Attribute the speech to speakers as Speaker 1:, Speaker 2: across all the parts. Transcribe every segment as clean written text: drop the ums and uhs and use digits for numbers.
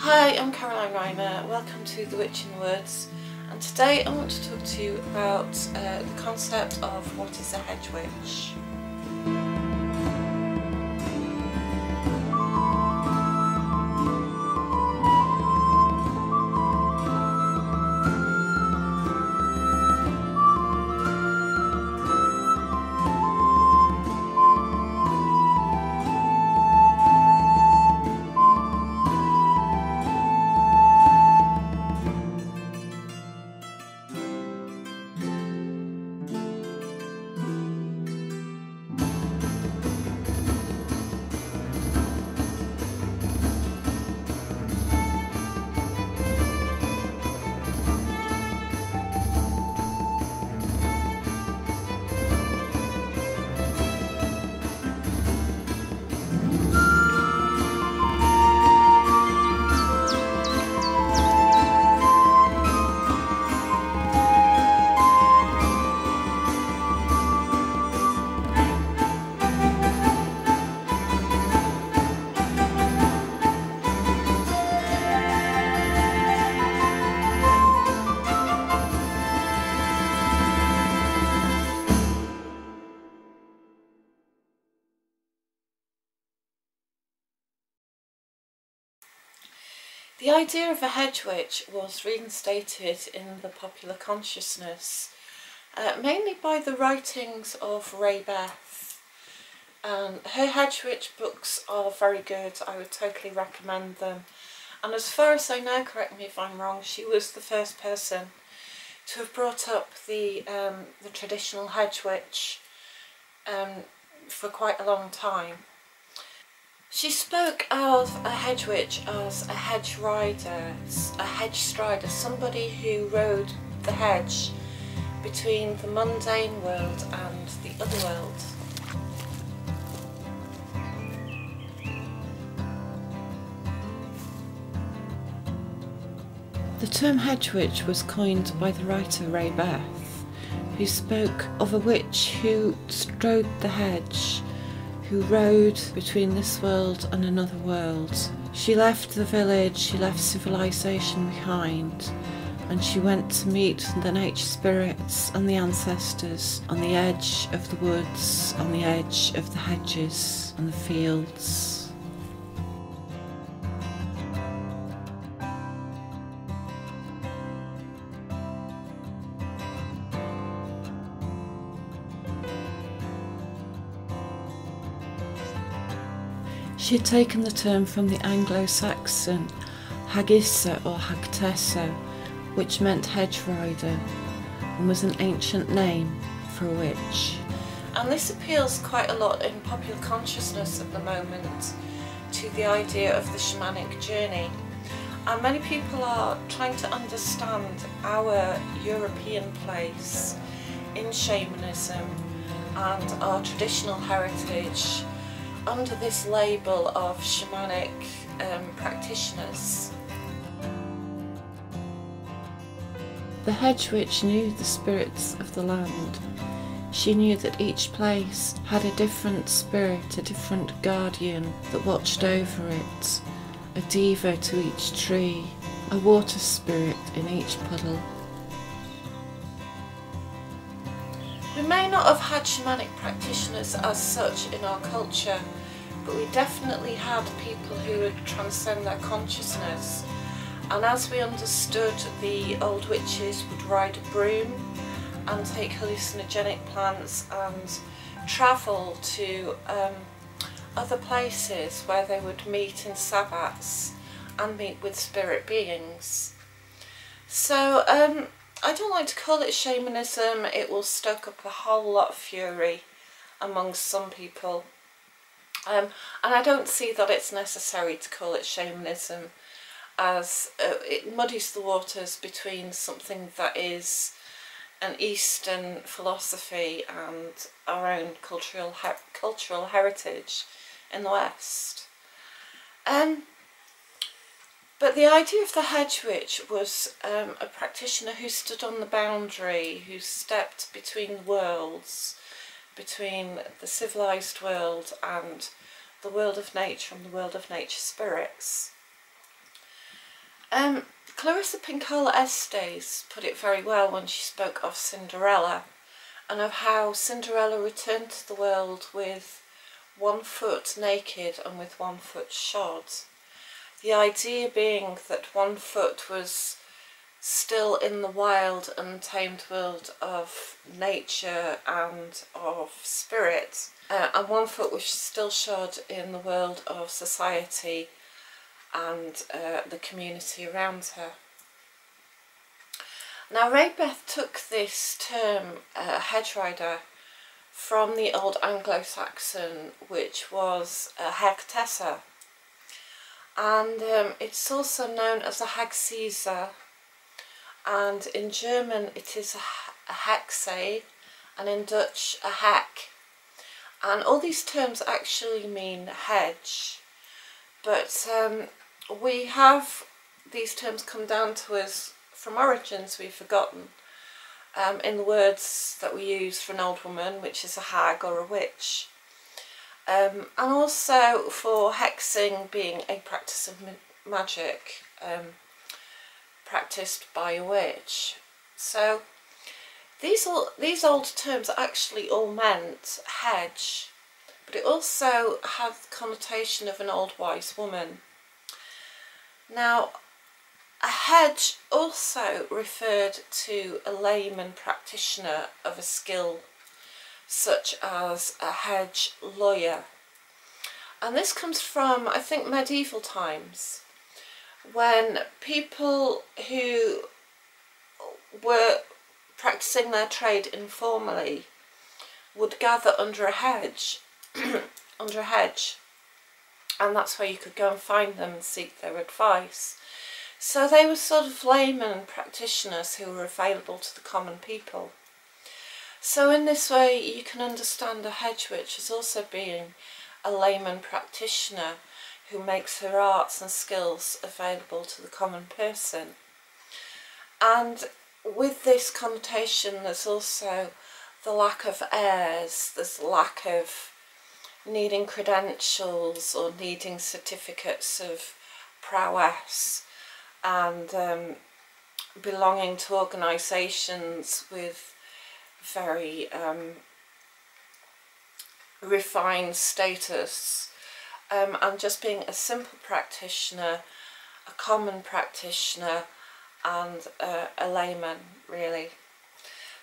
Speaker 1: Hi, I'm Caroline Reiner. Welcome to The Witch in the Woods, and today I want to talk to you about the concept of what is a hedge witch. The idea of a hedge witch was reinstated in the popular consciousness, mainly by the writings of Ray Beth. Her hedge witch books are very good. I would totally recommend them. And as far as I know, correct me if I'm wrong, she was the first person to have brought up the traditional hedge witch for quite a long time. She spoke of a hedge witch as a hedge rider, a hedge strider, somebody who rode the hedge between the mundane world and the other world. The term hedge witch was coined by the writer Ray Beth, who spoke of a witch who strode the hedge, who rode between this world and another world. She left the village, she left civilization behind, and she went to meet the nature spirits and the ancestors on the edge of the woods, on the edge of the hedges and the fields. She had taken the term from the Anglo-Saxon hagissa or hagtessa, which meant hedge rider, and was an ancient name for a witch. And this appeals quite a lot in popular consciousness at the moment to the idea of the shamanic journey. And many people are trying to understand our European place in shamanism and our traditional heritage under this label of shamanic practitioners. The hedge witch knew the spirits of the land. She knew that each place had a different spirit, a different guardian that watched over it, a diva to each tree, a water spirit in each puddle. We may not have had shamanic practitioners as such in our culture, but we definitely had people who would transcend their consciousness. And as we understood, the old witches would ride a broom and take hallucinogenic plants and travel to other places where they would meet in sabbats and meet with spirit beings. So I don't like to call it shamanism. It will stoke up a whole lot of fury amongst some people. And I don't see that it's necessary to call it shamanism, as it muddies the waters between something that is an Eastern philosophy and our own cultural heritage in the West. But the idea of the hedge witch was a practitioner who stood on the boundary, who stepped between worlds, between the civilised world and the world of nature and the world of nature spirits. Clarissa Pinkola Estes put it very well when she spoke of Cinderella, and of how Cinderella returned to the world with 1 foot naked and with 1 foot shod. The idea being that 1 foot was still in the wild, untamed world of nature and of spirit, and 1 foot was still shod in the world of society and the community around her. Now, Raebeth took this term, hedge rider, from the old Anglo-Saxon, which was a hagtessa, and it's also known as a hagcaesar, and in German it is a hexe, and in Dutch a hack, and all these terms actually mean hedge, but we have these terms come down to us from origins we've forgotten, in the words that we use for an old woman, which is a hag or a witch, and also for hexing being a practice of magic practiced by a witch. So these old terms actually all meant hedge, but it also had the connotation of an old wise woman. Now, a hedge also referred to a layman practitioner of a skill, such as a hedge lawyer. And this comes from, I think, medieval times, when people who were practicing their trade informally would gather under a hedge, and that's where you could go and find them and seek their advice. So they were sort of laymen practitioners who were available to the common people. So in this way you can understand a hedge witch as also being a layman practitioner who makes her arts and skills available to the common person. And with this connotation there's also the lack of heirs, there's the lack of needing credentials or needing certificates of prowess, and belonging to organisations with very refined status, and just being a simple practitioner, a common practitioner, and a layman, really.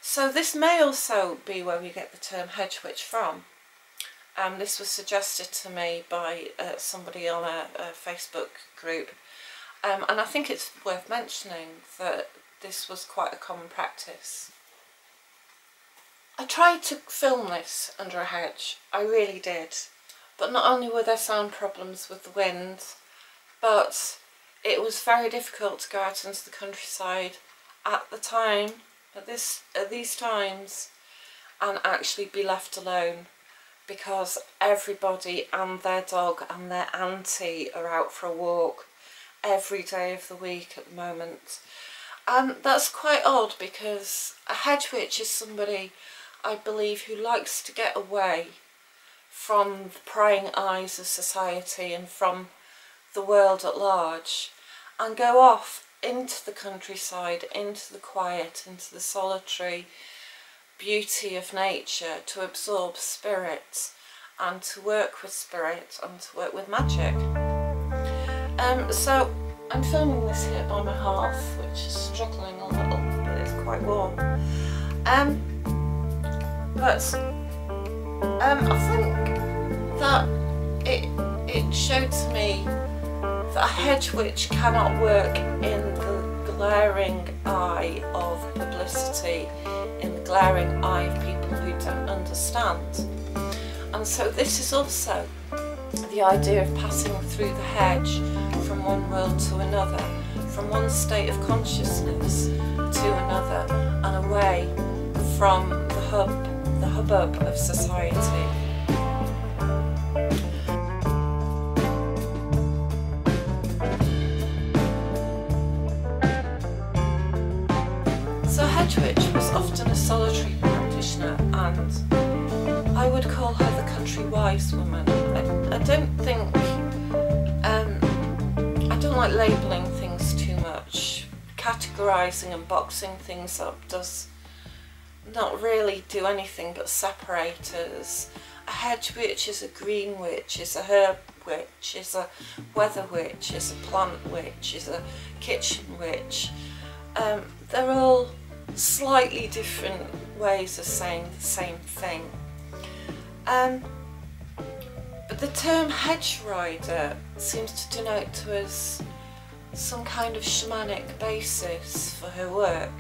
Speaker 1: So this may also be where we get the term hedge witch from. This was suggested to me by somebody on a Facebook group. And I think it's worth mentioning that this was quite a common practice. I tried to film this under a hedge, I really did. But not only were there sound problems with the wind, but it was very difficult to go out into the countryside at the time, at these times, and actually be left alone, because everybody and their dog and their auntie are out for a walk every day of the week at the moment. And that's quite odd, because a hedge witch is somebody, I believe, who likes to get away from the prying eyes of society and from the world at large, and go off into the countryside, into the quiet, into the solitary beauty of nature, to absorb spirit and to work with spirit and to work with magic. So I'm filming this here by my hearth, which is struggling a little, but it's quite warm. I think that it showed to me that a hedge witch cannot work in the glaring eye of publicity, in the glaring eye of people who don't understand. And so this is also the idea of passing through the hedge from one world to another, from one state of consciousness to another, and away from the hubbub of society. So Hedgewitch was often a solitary practitioner, and I would call her the country wise woman. I don't like labelling things too categorising and boxing things up does not really do anything but separate us. A hedge witch is a green witch, is a herb witch, is a weather witch, is a plant witch, is a kitchen witch. They're all slightly different ways of saying the same thing. But the term hedge rider seems to denote to us some kind of shamanic basis for her work,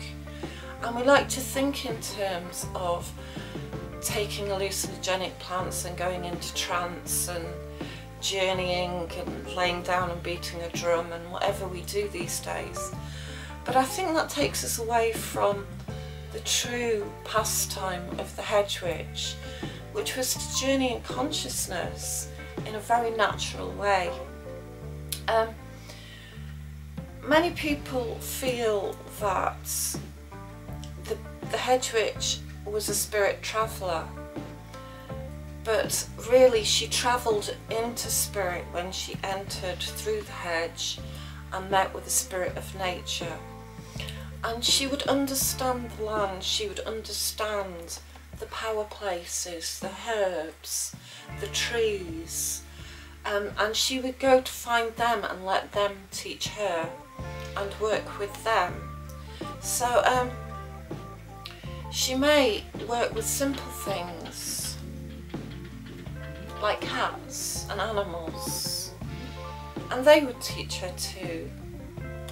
Speaker 1: and we like to think in terms of taking hallucinogenic plants and going into trance and journeying and laying down and beating a drum and whatever we do these days. But I think that takes us away from the true pastime of the hedge witch, which was to journey in consciousness in a very natural way. Many people feel that the hedge witch was a spirit traveller, but really she travelled into spirit when she entered through the hedge and met with the spirit of nature. And she would understand the land, she would understand the power places, the herbs, the trees, and she would go to find them and let them teach her and work with them. So she may work with simple things like cats and animals, and they would teach her too,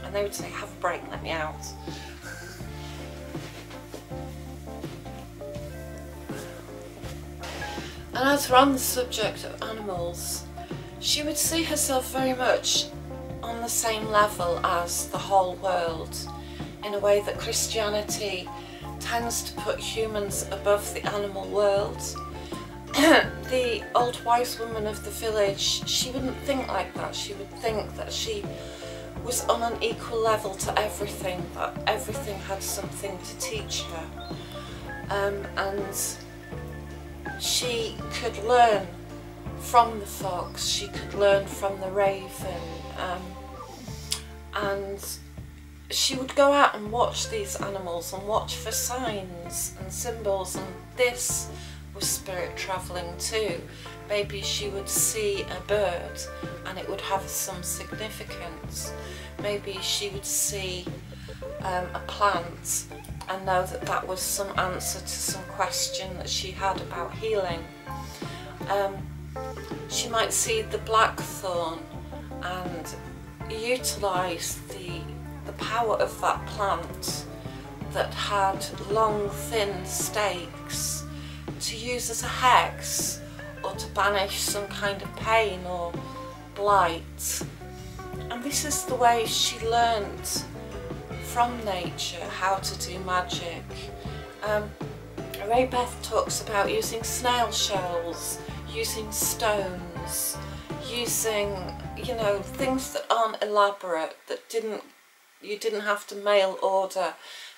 Speaker 1: and they would say, have a break, let me out. And as we're on the subject of animals, she would see herself very much on the same level as the whole world, in a way that Christianity tends to put humans above the animal world. The old wise woman of the village, she wouldn't think like that. She would think that she was on an equal level to everything, that everything had something to teach her. And she could learn from the fox, she could learn from the raven, and she would go out and watch these animals and watch for signs and symbols, and this was spirit travelling too. Maybe she would see a bird and it would have some significance. Maybe she would see a plant and know that that was some answer to some question that she had about healing. She might see the blackthorn and utilise the power of that plant that had long thin stakes to use as a hex or to banish some kind of pain or blight. And this is the way she learnt from nature how to do magic. Ray Beth talks about using snail shells, using stones, using, you know, things that aren't elaborate, that you didn't have to mail order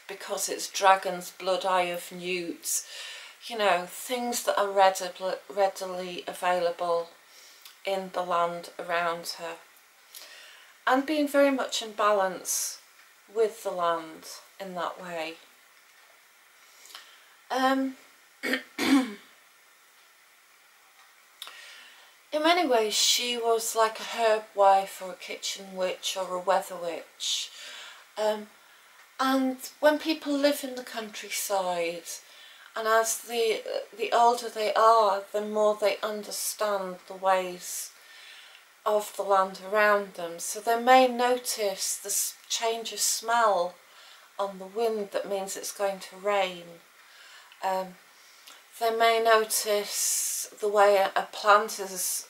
Speaker 1: because it's dragon's blood, eye of newt, you know, things that are readily available in the land around her, and being very much in balance with the land in that way. In many ways she was like a herb wife or a kitchen witch or a weather witch. And when people live in the countryside, and as the older they are, the more they understand the ways of the land around them. So they may notice this change of smell on the wind that means it's going to rain. They may notice the way a plant is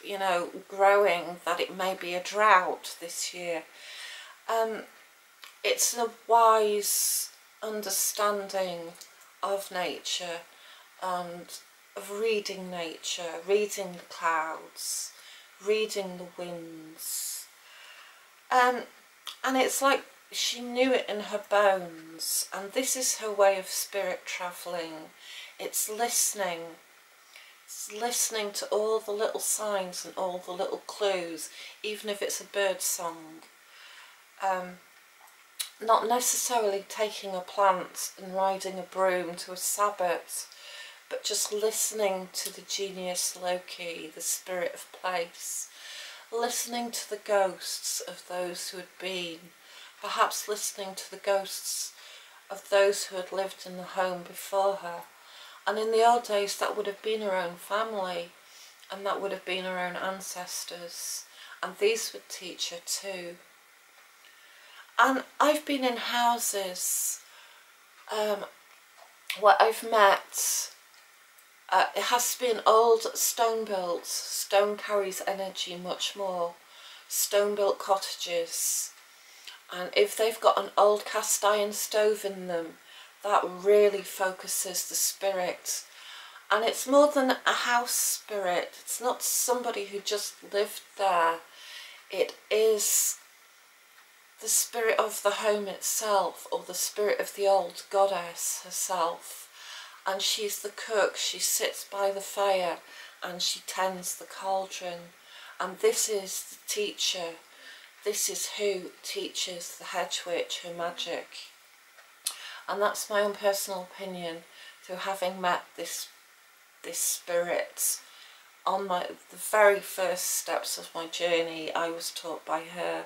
Speaker 1: you know, growing, that it may be a drought this year. It's a wise understanding of nature and of reading nature, reading the clouds, reading the winds. And it's like she knew it in her bones, and this is her way of spirit travelling. It's listening. It's listening to all the little signs and all the little clues, even if it's a bird song. not necessarily taking a plant and riding a broom to a sabbat, but just listening to the genius loci, the spirit of place, listening to the ghosts of those who had been, perhaps listening to the ghosts of those who had lived in the home before her. And in the old days that would have been her own family, and that would have been her own ancestors, and these would teach her too. And I've been in houses where I've met, it has to be an old stone built, stone carries energy much more, stone built cottages, and if they've got an old cast iron stove in them, that really focuses the spirit. And it's more than a house spirit, it's not somebody who just lived there, it is the spirit of the home itself, or the spirit of the old goddess herself. And she's the cook, she sits by the fire and she tends the cauldron. And this is the teacher, this is who teaches the Hedgewitch her magic. And that's my own personal opinion, through having met this spirit on the very first steps of my journey. I was taught by her,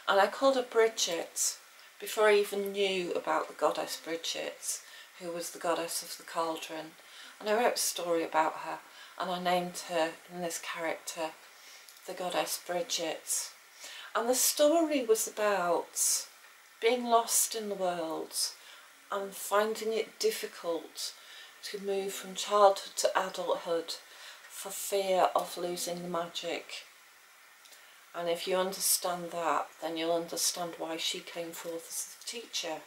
Speaker 1: and I called her Bridget before I even knew about the goddess Bridget, who was the goddess of the cauldron. And I wrote a story about her, and I named her in this character the goddess Bridget. And the story was about being lost in the world and finding it difficult to move from childhood to adulthood for fear of losing the magic. And if you understand that, then you'll understand why she came forth as a teacher.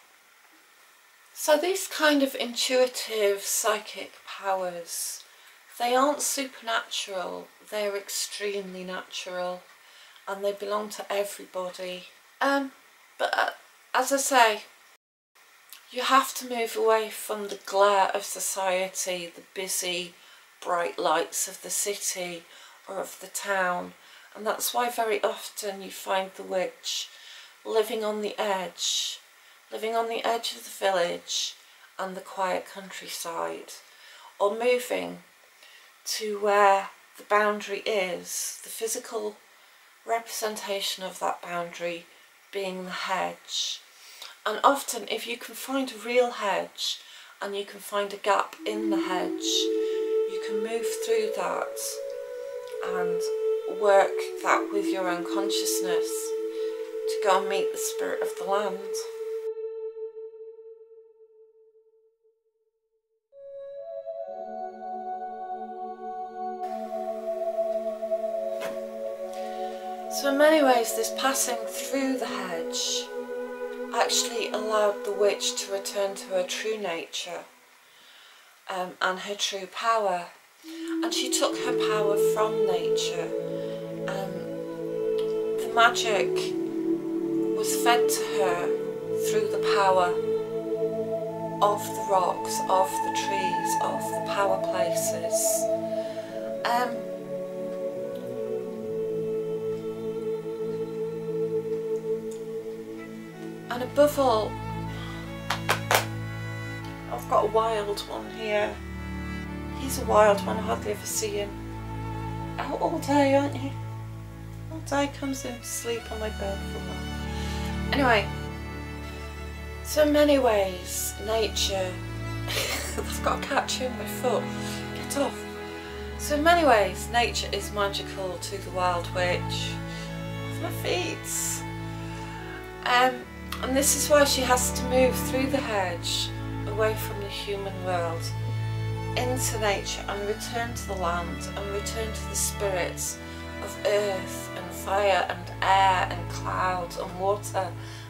Speaker 1: So these kind of intuitive psychic powers, they aren't supernatural, they're extremely natural, and they belong to everybody. But as I say, you have to move away from the glare of society, the busy, bright lights of the city or of the town. And that's why very often you find the witch living on the edge of the village and the quiet countryside, or moving to where the boundary is, the physical representation of that boundary being the hedge. And often if you can find a real hedge and you can find a gap in the hedge, you can move through that and work that with your own consciousness to go and meet the spirit of the land. So in many ways this passing through the hedge actually allowed the witch to return to her true nature and her true power. And she took her power from nature. The magic was fed to her through the power of the rocks, of the trees, of the power places. And above all, I've got a wild one here. He's a wild one, I hardly ever see him. Out all day, aren't you? All day, comes in to sleep on my bed for a while. Anyway, so in many ways, nature... I've got a catch in my foot. Get off. So in many ways, nature is magical to the wild witch. Off my feet. And this is why she has to move through the hedge, away from the human world, into nature, and return to the land, and return to the spirits of earth and fire and air and clouds and water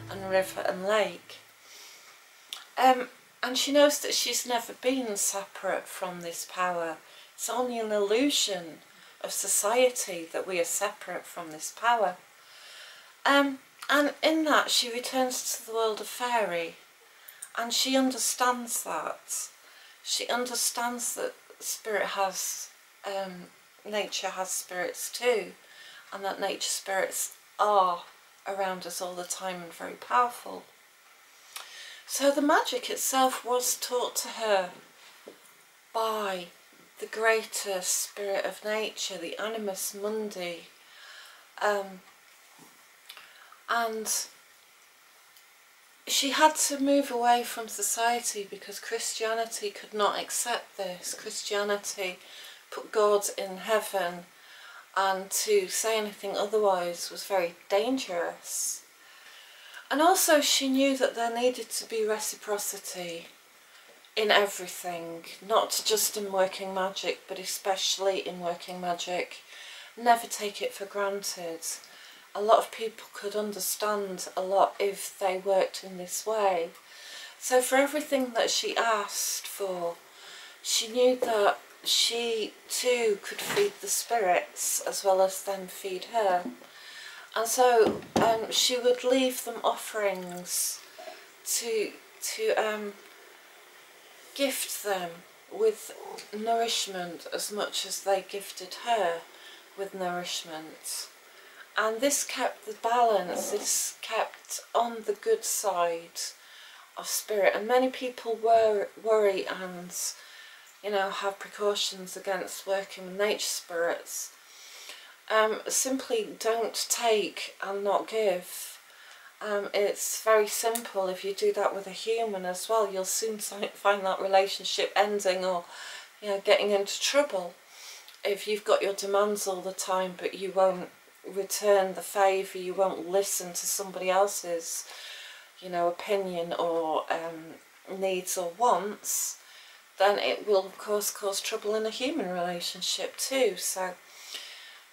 Speaker 1: and river and lake. And she knows that she's never been separate from this power. It's only an illusion of society that we are separate from this power. And in that she returns to the world of fairy, and she understands that. She understands that spirit has, nature has spirits too, and that nature spirits are around us all the time and very powerful. So the magic itself was taught to her by the greater spirit of nature, the Animus Mundi, and she had to move away from society because Christianity could not accept this. Christianity put God in heaven, and to say anything otherwise was very dangerous. And also she knew that there needed to be reciprocity in everything, not just in working magic, but especially in working magic. Never take it for granted. A lot of people could understand a lot if they worked in this way. So for everything that she asked for, she knew that she too could feed the spirits as well as them feed her. And so she would leave them offerings to gift them with nourishment as much as they gifted her with nourishment. And this kept the balance, this kept on the good side of spirit. And many people worry and, you know, have precautions against working with nature spirits. Simply don't take and not give. It's very simple. If you do that with a human as well, you'll soon find that relationship ending, or, you know, getting into trouble. If you've got your demands all the time but you won't return the favour, you won't listen to somebody else's, you know, opinion or needs or wants, then it will of course cause trouble in a human relationship too. So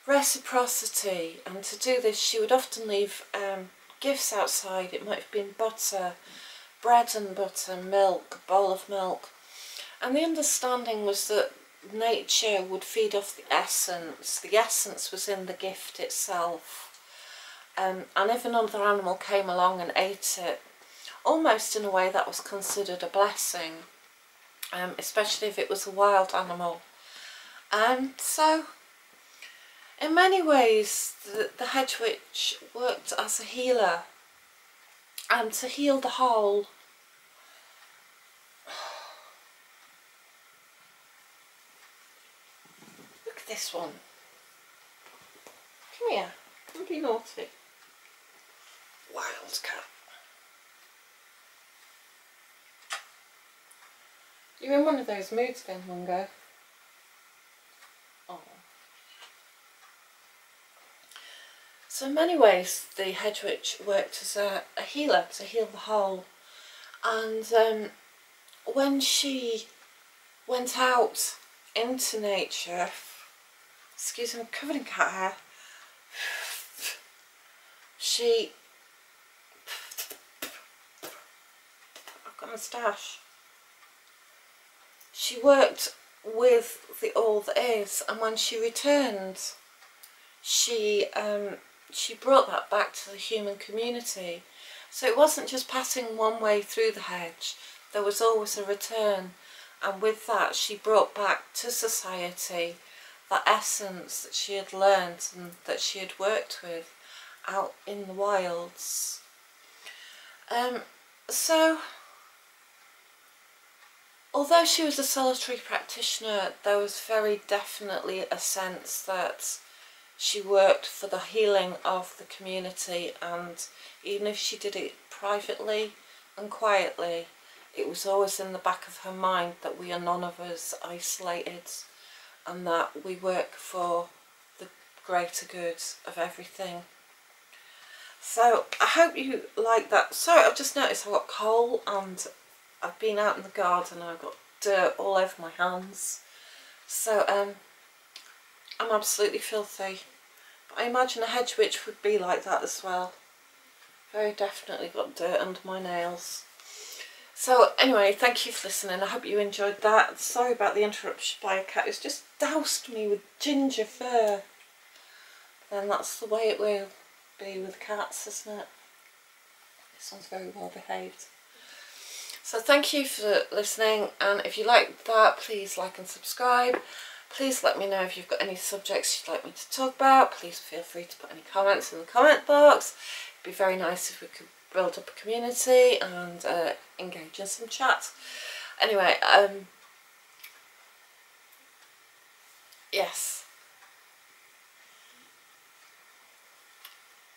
Speaker 1: reciprocity, and to do this she would often leave gifts outside. It might have been butter, bread and butter, milk, a bowl of milk, and the understanding was that nature would feed off the essence. The essence was in the gift itself, and if another animal came along and ate it, almost in a way that was considered a blessing, especially if it was a wild animal. So in many ways the Hedgewitch worked as a healer, and to heal the whole. Look at this one. Come here, don't be naughty. Wild cat. You're in one of those moods then, Mungo. Oh. So in many ways the Hedgewitch worked as a healer, to heal the whole. And when she went out into nature, excuse me, I'm covered in cat hair, I've got a moustache. She worked with the all that is, and when she returned, she brought that back to the human community. So it wasn't just passing one way through the hedge, there was always a return, and with that she brought back to society that essence that she had learnt and that she had worked with out in the wilds. So although she was a solitary practitioner, there was very definitely a sense that she worked for the healing of the community, and even if she did it privately and quietly, it was always in the back of her mind that we are none of us isolated, and that we work for the greater good of everything. So I hope you like that. Sorry, I've just noticed I've got coal, and I've been out in the garden and I've got dirt all over my hands. So I'm absolutely filthy. But I imagine a Hedgewitch would be like that as well. Very definitely got dirt under my nails. So anyway, thank you for listening. I hope you enjoyed that. Sorry about the interruption by a cat who's just doused me with ginger fur. And that's the way it will be with cats, isn't it? This one's very well behaved. So thank you for listening, and if you liked that, please like and subscribe. Please let me know if you've got any subjects you'd like me to talk about. Please feel free to put any comments in the comment box. It'd be very nice if we could build up a community and engage in some chat. Anyway, yes.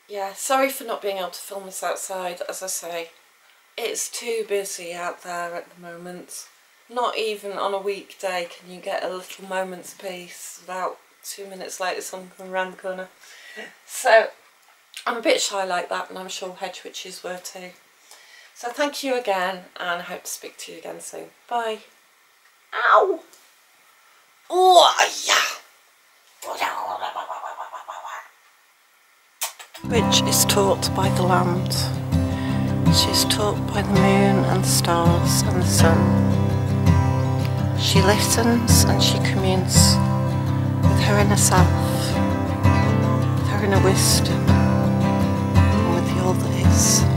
Speaker 1: Yeah, sorry for not being able to film this outside. As I say, it's too busy out there at the moment. Not even on a weekday can you get a little moment's peace without 2 minutes later someone coming around the corner. So I'm a bit shy like that, and I'm sure Hedgewitches were too. So thank you again, and I hope to speak to you again soon. Bye. Ow! Oh, yeah! Which is taught by the land. She is taught by the moon and the stars and the sun. She listens and she communes with her inner self, with her inner wisdom, and with the all that is.